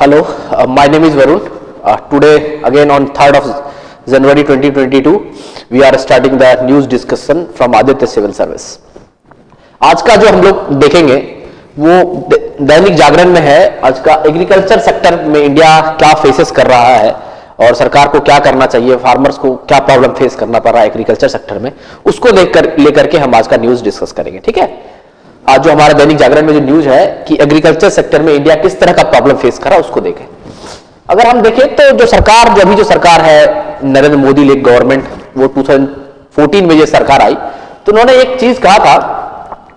Hello, my name is Varun. Today again on 3rd of January 2022 we are starting the news discussion from Aditya Civil Service. आज का जो हम लोग देखेंगे वो दैनिक जागरण में है। आज का एग्रीकल्चर सेक्टर में इंडिया क्या फेसेस कर रहा है और सरकार को क्या करना चाहिए, फार्मर्स को क्या प्रॉब्लम फेस करना पड़ रहा है एग्रीकल्चर सेक्टर में, उसको लेकर के हम आज का न्यूज डिस्कस करेंगे। ठीक है, आज जो हमारा दैनिक जागरण में जो न्यूज है कि एग्रीकल्चर सेक्टर में इंडिया किस तरह का प्रॉब्लम फेस कर रहा है उसको देखें। अगर हम देखें तो जो अभी जो सरकार है नरेंद्र मोदी लेड गवर्नमेंट, वो 2014 में जो सरकार आई तो उन्होंने एक चीज कहा था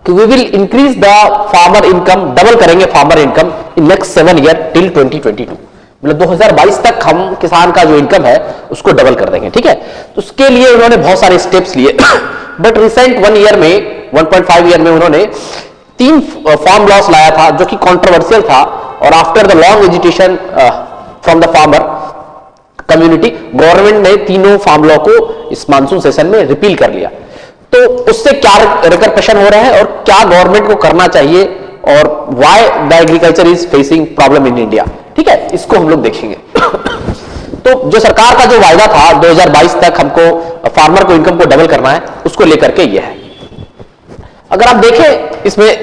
कि we will increase the farmer income, double करेंगे farmer income in next 7 year till 2022। मतलब 2022 तक हम किसान का जो इनकम है उसको डबल कर देंगे। ठीक है, तो उसके लिए उन्होंने बहुत सारे स्टेप्स लिए बट रिसेंट 1.5 ईयर में उन्होंने 3 फार्म लॉस लाया था जो कि कंट्रोवर्शियल था, और after the long agitation from the farmer community government ने तीनों फार्म लॉ को इस मानसून सेशन में रिपील कर लिया। तो उससे क्या रिकरपेशन हो रहा है और क्या गवर्नमेंट को करना चाहिए और why the agriculture is facing problem in India. ठीक है, इसको हम लोग देखेंगे। तो जो सरकार का जो वायदा था 2022 तक हमको फार्मर को इनकम को डबल करना है, उसको लेकर के ये है। अगर आप देखें इसमें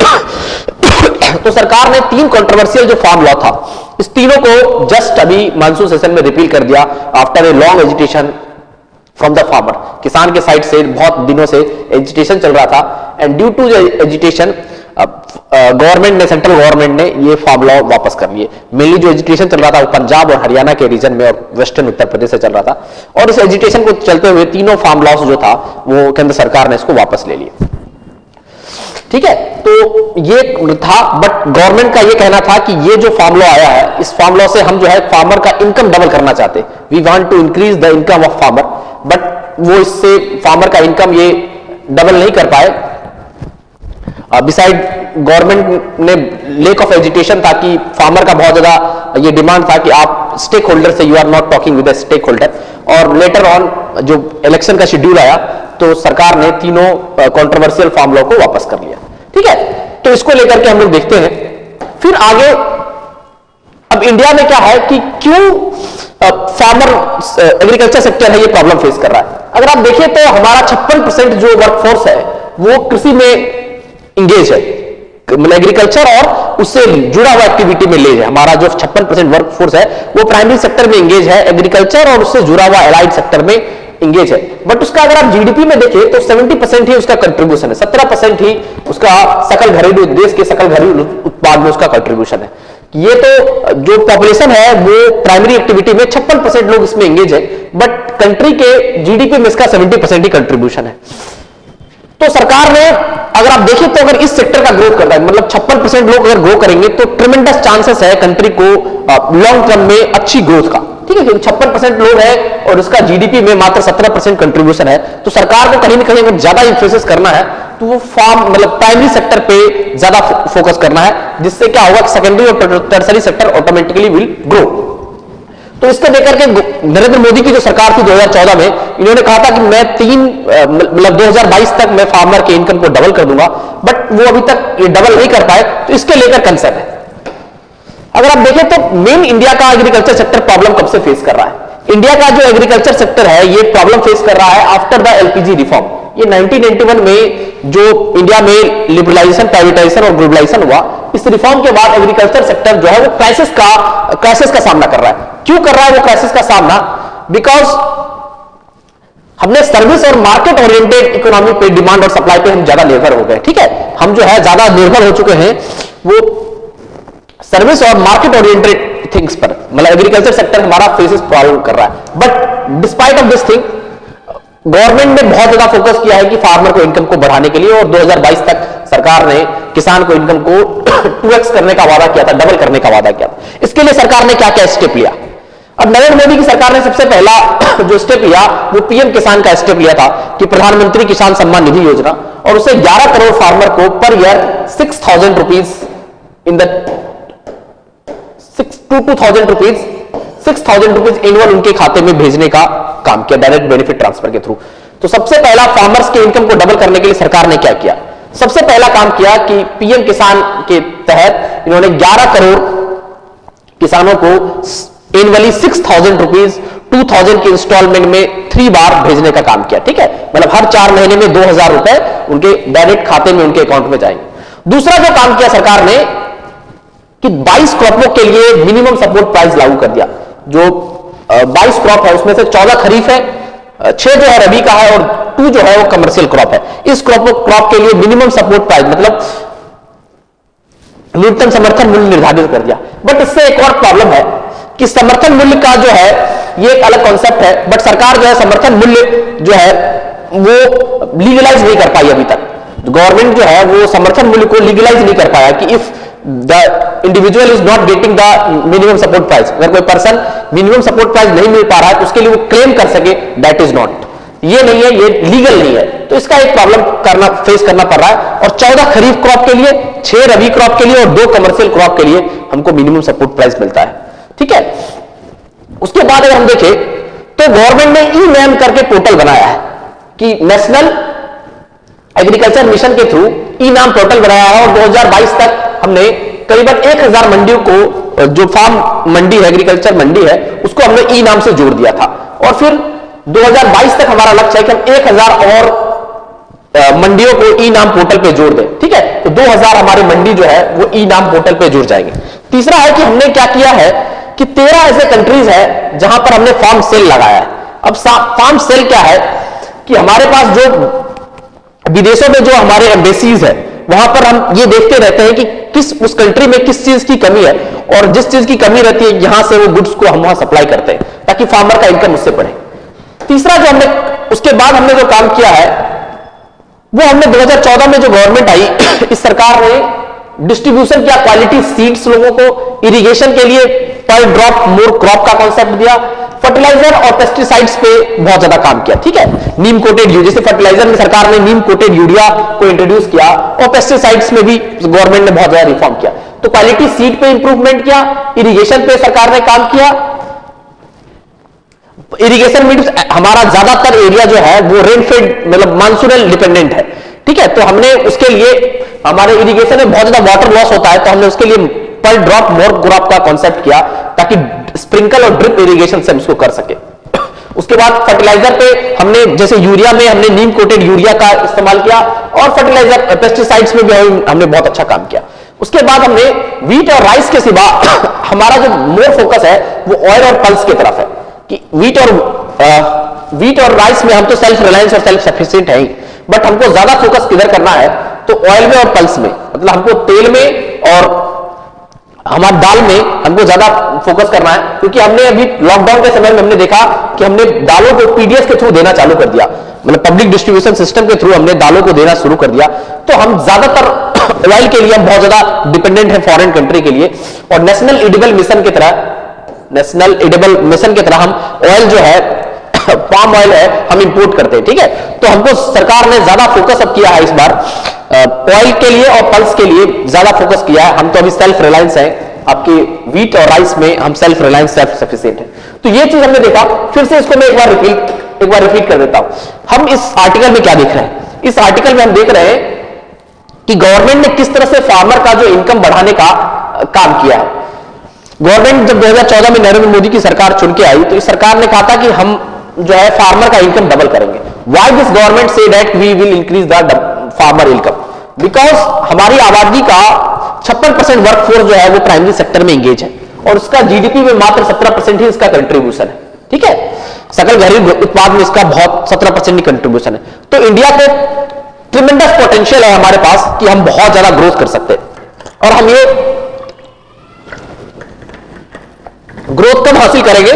तो सरकार ने 3 कंट्रोवर्शियल जो फार्म लॉ था इस तीनों को जस्ट अभी मानसून सेशन में रिपील कर दिया after a long agitation from the farmer. किसान के साइड से बहुत दिनों से एजिटेशन चल रहा था and due to agitation government ने, सेंट्रल गवर्नमेंट ने ये फार्म लॉ वापस कर लिए। मेनली जो एजिटेशन चल रहा था वो पंजाब और हरियाणा के रीजन में और वेस्टर्न उत्तर प्रदेश से चल रहा था, और इस एजिटेशन को चलते हुए तीनों फार्म लॉस जो था वो केंद्र सरकार ने इसको वापस ले लिए। ठीक है, तो ये था, बट गवर्नमेंट का ये कहना था कि ये जो फार्म लॉ आया है इस फार्म लॉ से हम जो है फार्मर का इनकम डबल करना चाहते, we want to increase the income of farmer, but वो इससे फार्मर का इनकम ये डबल नहीं कर पाए। बिसाइड गवर्नमेंट ने लेक ऑफ एजुटेशन था कि फार्मर का बहुत ज्यादा ये डिमांड था कि आप स्टेक होल्डर से, you are not talking with the stake holder, और लेटर ऑन जो इलेक्शन का शेड्यूल आया तो सरकार ने तीनों कंट्रोवर्शियल फार्म लॉ को वापस कर लिया। ठीक है, तो इसको लेकर के हम लोग देखते हैं फिर आगे। अब इंडिया में क्या है कि क्यों फार्मर एग्रीकल्चर सेक्टर है ये प्रॉब्लम फेस कर रहा है। अगर आप देखें तो हमारा 56% जो वर्कफोर्स है वो कृषि में इंगेज है, मतलब एग्रीकल्चर और उससे जुड़ा हुआ एक्टिविटी में ले है। हमारा जो 56% वर्कफोर्स है वो प्राइमरी सेक्टर में इंगेज है, एग्रीकल्चर और उससे जुड़ा हुआ एलाइड सेक्टर में इंगेज है। बट उसका अगर आप जीडीपी में देखें तो 70% ही उसका कंट्रीब्यूशन है, 17% ही उसका सकल घरेलू, देश के सकल घरेलू उत्पाद में उसका कंट्रीब्यूशन है। ये तो जो पॉपुलेशन है वो प्राइमरी एक्टिविटी में 56% लोग इसमें इंगेज है, बट कंट्री के जीडीपी में इसका 70% ही कंट्रीब्यूशन है। तो सरकार ने, अगर आप देखें तो अगर इस सेक्टर का ग्रोथ करता है, मतलब 56% लोग अगर ग्रो करेंगे तो ट्रिमेंडस चांसेस है कंट्री को लॉन्ग टर्म में अच्छी ग्रोथ का। ठीक है, क्योंकि 56% लोग हैं और उसका जीडीपी में मात्र 17% कंट्रीब्यूशन है, तो सरकार को कहीं ना कहीं अगर ज्यादा इंफोसिस करना है तो वो फार्म मतलब प्राइमरी सेक्टर पे ज्यादा फोकस करना है, जिससे क्या होगा सेकेंडरी और tertiary sector automatically will grow. तो इसको लेकर के नरेंद्र मोदी की जो सरकार थी 2014 में, इन्होंने कहा था कि मैं 2022 तक मैं फार्मर के इनकम को डबल कर दूंगा, बट वो अभी तक ये डबल नहीं कर पाए, तो इसके लेकर कंसर्न है। अगर आप देखें तो मेन इंडिया का एग्रीकल्चर सेक्टर प्रॉब्लम कब से फेस कर रहा है। इंडिया का जो एग्रीकल्चर सेक्टर है ये प्रॉब्लम फेस कर रहा है आफ्टर द एलपीजी रिफॉर्म। ये 1991 में जो इंडिया में लिबरलाइजेशन, प्राइवेटाइजेशन और ग्लोबलाइजेशन हुआ, इस रिफॉर्म के बाद एग्रीकल्चर सेक्टर जो है वो क्राइसिस का सामना कर रहा है। क्यों कर रहा है वो क्राइसिस का सामना? बिकॉज हमने सर्विस और मार्केट ओरिएंटेड इकोनॉमी पे, डिमांड और सप्लाई पे हम ज्यादा निर्भर हो गए। ठीक है, हम जो है ज्यादा निर्भर हो चुके हैं वो सर्विस और मार्केट ओरिएंटेड थिंग्स पर, मतलब एग्रीकल्चर सेक्टर हमारा फेसेस प्रॉब्लम कर रहा है। But despite of this thing government ने बहुत ज्यादा फोकस किया है कि फार्मर को इनकम को बढ़ाने के लिए, और 2022 तक सरकार ने किसान को इनकम को 2x करने का वादा किया था, डबल करने का वादा किया था। इसके लिए सरकार ने क्या क्या स्टेप लिया? अब नरेंद्र मोदी की सरकार ने सबसे पहला जो स्टेप लिया वो पीएम किसान का स्टेप लिया था कि प्रधानमंत्री किसान सम्मान निधि योजना, और उसे 11 करोड़ फार्मर को per year 6,000 rupees in the 2,000 rupees 6,000 rupees annual उनके खाते में भेजने का काम किया, डायरेक्ट बेनिफिट ट्रांसफर के थ्रू। तो सबसे पहला फार्मर्स के इनकम को डबल करने के लिए सरकार ने क्या किया? सबसे पहला काम किया कि पीएम किसान के तहत इन्होंने 11 करोड़ किसानों को एनुअली 6,000 रुपीज 2,000 की इंस्टॉलमेंट में 3 बार भेजने का काम किया। ठीक है, मतलब हर 4 महीने में 2,000 रुपए उनके डायरेक्ट खाते में, उनके अकाउंट में जाएंगे। दूसरा जो काम किया सरकार ने कि 22 क्रॉपों के लिए मिनिमम सपोर्ट प्राइस लागू कर दिया। जो 22 क्रॉप है उसमें से 14 खरीफ है, 6 जो है रबी का है और 2 जो है वो कमर्शियल क्रॉप है। इस क्रॉप के लिए मिनिमम सपोर्ट प्राइस मतलब न्यूनतम समर्थन मूल्य निर्धारित कर दिया। बट इससे एक और प्रॉब्लम है कि समर्थन मूल्य का जो है ये एक अलग कॉन्सेप्ट है, बट सरकार जो है समर्थन मूल्य जो है वो लीगलाइज नहीं कर पाई अभी तक। गवर्नमेंट जो है वो समर्थन मूल्य को लीगलाइज नहीं कर पाया कि if the individual is not getting the minimum support price, अगर कोई पर्सन मिनिमम सपोर्ट प्राइस नहीं मिल पा रहा है तो उसके लिए वो क्लेम कर सके, दैट इज नॉट, ये नहीं है, ये लीगल नहीं है। तो इसका एक प्रॉब्लम फेस करना पड़ रहा है। और 14 खरीफ क्रॉप के लिए, 6 रबी क्रॉप के लिए और 2 कमर्शियल क्रॉप के लिए हमको मिनिमम सपोर्ट प्राइस मिलता है। ठीक है, उसके बाद अगर हम देखें तो गवर्नमेंट ने ई नैम करके पोर्टल बनाया है कि नेशनल एग्रीकल्चर मिशन के थ्रू ई नाम पोर्टल बनाया है और 2022 तक हमने करीबन 1000 मंडियों को, जो फार्म मंडी है, एग्रीकल्चर मंडी है, उसको हमने ई नाम से जोड़ दिया था। और फिर 2022 तक हमारा लक्ष्य है कि हम 1000 और मंडियों को ई नाम पोर्टल पे जोड़ दें। ठीक है, तो 2000 हमारी मंडी जो है वो ई नाम पोर्टल पे जुड़ जाएंगे। तीसरा है कि हमने क्या किया है कि 13 ऐसे कंट्रीज है जहां पर हमने फार्म सेल लगाया है। अब फार्म सेल क्या है कि हमारे पास जो विदेशों में जो हमारे एम्बेसीज है वहां पर हम ये देखते रहते हैं कि किस उस कंट्री में किस चीज की कमी है, और जिस चीज की कमी रहती है यहां से वो गुड्स को हम वहां सप्लाई करते हैं ताकि फार्मर का इनकम उससे बढ़े। तीसरा जो हमने, उसके बाद हमने जो काम किया है वो हमने 2014 में जो गवर्नमेंट आई इस सरकार ने डिस्ट्रीब्यूशन किया, क्वालिटी सीड्स लोगों को, इरिगेशन के लिए पर ड्रॉप मोर क्रॉप का कॉन्सेप्ट दिया, फर्टिलाइजर और पेस्टिसाइड्स पे बहुत ज्यादा काम किया। ठीक है, नीम कोटेड यूरिया, जैसे फर्टिलाइजर में सरकार ने नीम कोटेड यूरिया को इंट्रोड्यूस किया और पेस्टिसाइड्स में भी गवर्नमेंट ने बहुत ज्यादा रिफॉर्म किया। तो क्वालिटी सीड पे इंप्रूवमेंट किया, इरिगेशन पे सरकार ने काम किया। इरिगेशन मीन्स हमारा ज्यादातर एरिया जो है वो रेनफेड मतलब मानसूनल डिपेंडेंट है। ठीक है, तो हमने उसके लिए, हमारे इरिगेशन में बहुत ज्यादा वाटर लॉस होता है, तो हमने उसके लिए पर ड्रॉप मोर क्रॉप का कॉन्सेप्ट किया ताकि स्प्रिंकल और ड्रिप इरिगेशन से हम इसको कर सके। उसके बाद फर्टिलाइजर पे हमने, जैसे यूरिया में हमने नीम कोटेड यूरिया का इस्तेमाल किया और फर्टिलाइजर पेस्टिसाइड्स में भी हमने बहुत अच्छा काम किया। उसके बाद हमने व्हीट और राइस के सिवा हमारा जो मोर फोकस है वो ऑयल और पल्स की तरफ है कि व्हीट और राइस में हम तो सेल्फ रिलायंस और सेल्फ सफिशिएंट है ही, बट हमको ज्यादा फोकस किधर करना है तो ऑयल में और पल्स में, मतलब हमको तेल में और हमारे दाल में हमको ज्यादा फोकस करना है। क्योंकि हमने अभी लॉकडाउन के समय में हमने देखा कि हमने दालों को पीडीएस के थ्रू देना चालू कर दिया, मतलब पब्लिक डिस्ट्रीब्यूशन सिस्टम के थ्रू हमने दालों को देना शुरू कर दिया। तो हम ज्यादातर ऑयल के लिए हम बहुत ज्यादा डिपेंडेंट है फॉरेन कंट्री के लिए, और नेशनल एडिबल मिशन की तरह हम ऑयल जो है पाम ऑयल है हम इंपोर्ट करते हैं। ठीक है, तो हमको सरकार ने ज्यादा फोकस अब किया है इस बार ऑयल के लिए और पल्स के लिए ज्यादा फोकस किया है। हम तो अभी सेल्फ रिलायंस हैं, आपकी व्हीट और राइस में हम सेल्फ रिलायंस सेल्फ सफिशिएंट है। तो ये चीज हमने देखा। फिर से इसको मैं एक बार रिपीट कर देता हूं। हम इस आर्टिकल में क्या देख रहे हैं, इस आर्टिकल में हम देख रहे हैं कि गवर्नमेंट ने किस तरह से फार्मर का जो इनकम बढ़ाने का काम किया है। गवर्नमेंट जब 2014 में नरेंद्र मोदी की सरकार चुन के आई तो इस सरकार ने कहा था कि हम जो है फार्मर का इनकम डबल करेंगे। Why this government say that we will increase the farmer income, because हमारी आबादी का 56% वर्कफोर्स जो है वो प्राइमरी सेक्टर में एंगेज है और उसका जीडीपी में मात्र 17% ही इसका कंट्रीब्यूशन है। ठीक है, सकल घरेलू उत्पाद में इसका बहुत 17% ही कंट्रीब्यूशन है। तो इंडिया को ट्रिमेंडस पोटेंशियल है हमारे पास कि हम बहुत ज्यादा ग्रोथ कर सकते हैं। और हम ये ग्रोथ कब हासिल करेंगे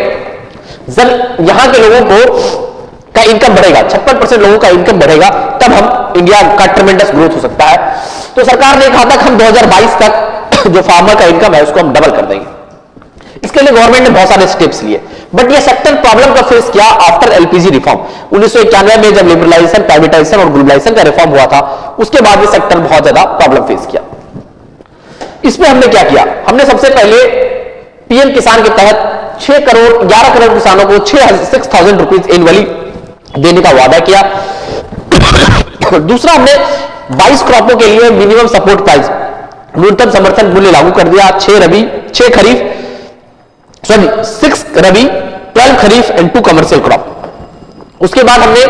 जब यहां के लोगों को का इनकम बढ़ेगा, 56% लोगों का इनकम बढ़ेगा, तब हम इंडिया का ट्रिमेंडस ग्रोथ हो सकता है। तो सरकार ने कहा था कि हम 2022 तक जो फार्मर का इनकम है उसको हम डबल कर देंगे। इसके लिए गवर्नमेंट ने बहुत सारे स्टेप्स लिए, बट ये सेक्टर प्रॉब्लम का फेस किया आफ्टर एलपीजी रिफॉर्म। 1991 में जब लिबरलाइजेशन, प्राइवेटाइजेशन और ग्लोबलाइजेशन का रिफॉर्म हुआ था, उसके बाद ये सेक्टर बहुत ज्यादा प्रॉब्लम फेस किया। इसमें हमने क्या किया, हमने सबसे पहले पीएम किसान के तहत 11 करोड़ किसानों को 6,000 रुपीज एनुअली देने का वादा किया। दूसरा, हमने 22 क्रॉपों के लिए मिनिमम सपोर्ट प्राइस, न्यूनतम समर्थन मूल्य लागू कर दिया। 6 kharif sorry 6 rabi, 12 kharif and 2 commercial crop. उसके बाद हमने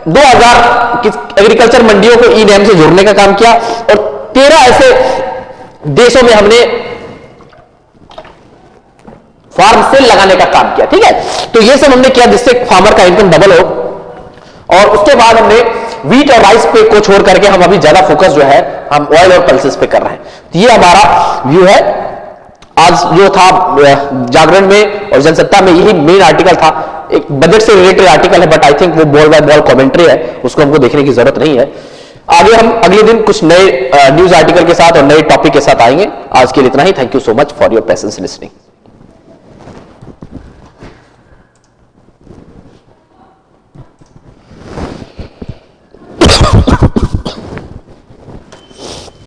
2000 एग्रीकल्चर मंडियों को ई नैम से जोड़ने का काम किया और 13 ऐसे देशों में हमने फार्म सेल लगाने का काम किया। ठीक है, तो ये सब हमने किया जिससे फार्मर का इनकम डबल हो। और उसके बाद हमने व्हीट और राइस पे को छोड़ करके हम अभी ज्यादा फोकस जो है हम ऑयल और पल्सेस पे कर रहे हैं। तो ये हमारा व्यू है। आज जो था जागरण में और जनसत्ता में यही मेन आर्टिकल था, एक बजट से रिलेटेड आर्टिकल है, बट आई थिंक वो बॉल बाय बॉल कमेंट्री है, उसको हमको देखने की जरूरत नहीं है। आगे हम अगले दिन कुछ नए न्यूज आर्टिकल के साथ और नए टॉपिक के साथ आएंगे। आज के लिए इतना ही। Thank you so much for your patience listening.